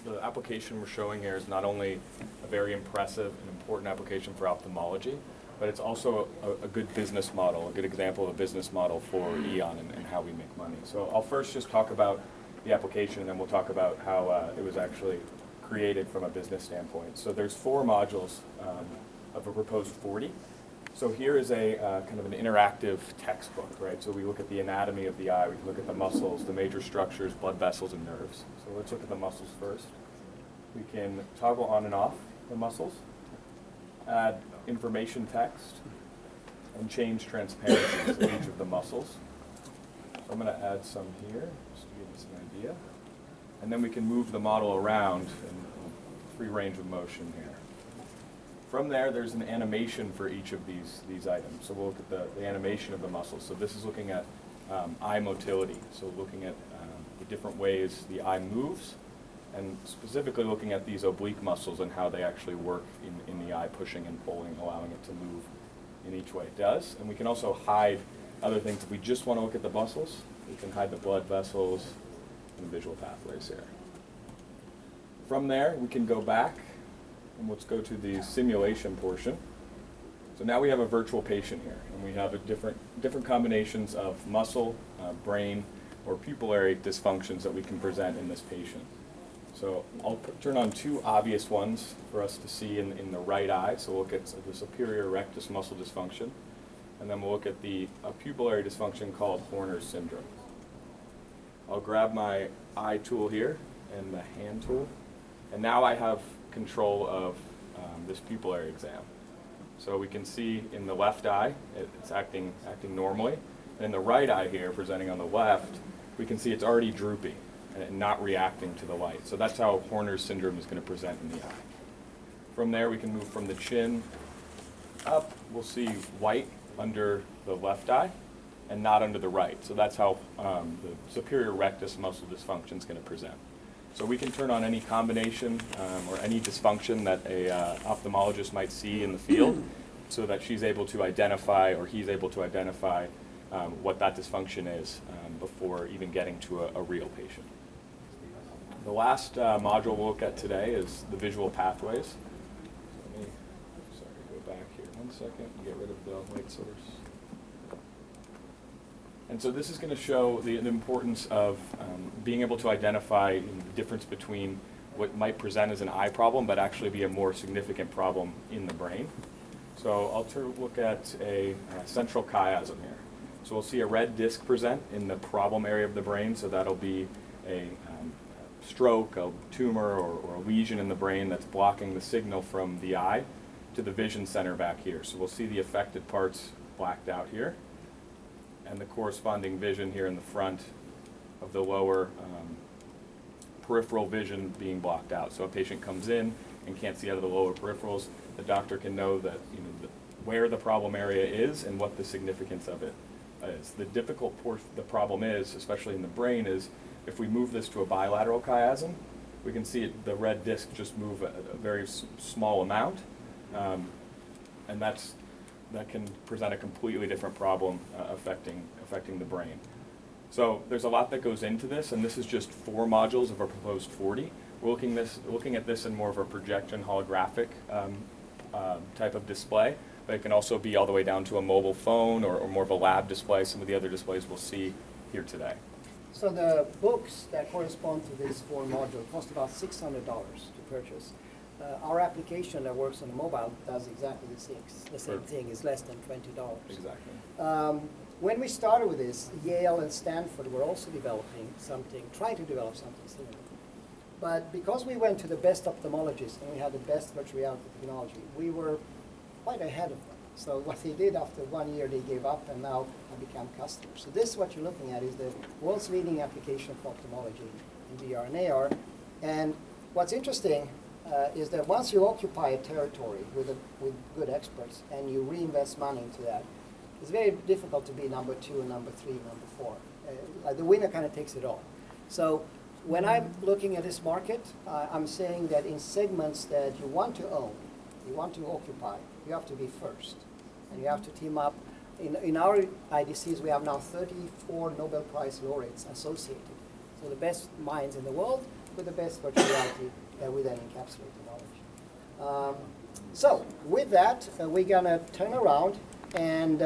the application we're showing here is not only a very impressive and important application for ophthalmology, but it's also a good business model, a good example of a business model for Eon and how we make money. So I'll first just talk about the application, and then we'll talk about how it was actually created from a business standpoint. So there's 4 modules of a proposed 40. So here is a kind of an interactive textbook, right? So we look at the anatomy of the eye, we can look at the muscles, the major structures, blood vessels, and nerves. So let's look at the muscles first. We can toggle on and off the muscles, add information text, and change transparencies of each of the muscles. So I'm going to add some here, just to give you some idea. And then we can move the model around in free range of motion here. From there, there's an animation for each of these items. So we'll look at the animation of the muscles. So this is looking at eye motility. So looking at the different ways the eye moves, and specifically looking at these oblique muscles and how they actually work in the eye, pushing and pulling, allowing it to move in each way it does. And we can also hide other things. If we just want to look at the muscles, we can hide the blood vessels and the visual pathways here. From there, we can go back, and let's go to the simulation portion. So now we have a virtual patient here, and we have different combinations of muscle, brain, or pupillary dysfunctions that we can present in this patient. So I'll turn on 2 obvious ones for us to see in the right eye. So we'll look at the superior rectus muscle dysfunction, and then we'll look at the pupillary dysfunction called Horner's syndrome. I'll grab my eye tool here and the hand tool, and now I have control of this pupillary exam. So we can see in the left eye, it's acting normally. And in the right eye here, presenting on the left, we can see it's already droopy and not reacting to the light. So that's how Horner's syndrome is going to present in the eye. From there, we can move from the chin up. We'll see white under the left eye and not under the right. So that's how the superior rectus muscle dysfunction is going to present. So we can turn on any combination or any dysfunction that a ophthalmologist might see in the field, so that she's able to identify, or he's able to identify what that dysfunction is before even getting to a real patient. The last module we'll look at today is the visual pathways. So let me, go back here 1 second and get rid of the light source. And so this is going to show the importance of being able to identify the difference between what might present as an eye problem but actually be a more significant problem in the brain. So I'll look at a central chiasm here. So we'll see a red disc present in the problem area of the brain, so that'll be a stroke, a tumor, or a lesion in the brain that's blocking the signal from the eye to the vision center back here. So we'll see the affected parts blacked out here, and the corresponding vision here in the front of the lower peripheral vision being blocked out. So a patient comes in and can't see out of the lower peripherals, the doctor can know that where the problem area is and what the significance of it is. The difficult portion, the problem is, especially in the brain, is if we move this to a bilateral chiasm, we can see the red disc just move a very small amount, and that can present a completely different problem affecting the brain. So there's a lot that goes into this, and this is just 4 modules of a proposed 40. We're looking at this in more of a projection holographic type of display, but it can also be all the way down to a mobile phone or more of a lab display, some of the other displays we'll see here today. So the books that correspond to these 4 modules cost about $600 to purchase. Our application that works on the mobile does exactly the same thing. It's less than $20. Exactly. When we started with this, Yale and Stanford were also trying to develop something similar. But because we went to the best ophthalmologists and we had the best virtual reality technology, we were quite ahead of them. So what they did after 1 year, they gave up and now have become customers. So this, what you're looking at, is the world's leading application for ophthalmology in VR and AR. And what's interesting is that once you occupy a territory with good experts and you reinvest money into that, it's very difficult to be number 2, number 3, number 4. The winner kind of takes it all. So when I'm looking at this market, I'm saying that in segments that you want to own, you want to occupy, you have to be first. And you have to team up. In our IDCs, we have now 34 Nobel Prize laureates associated. So the best minds in the world with the best virtual reality that we then encapsulate the knowledge. So with that, we're going to turn around and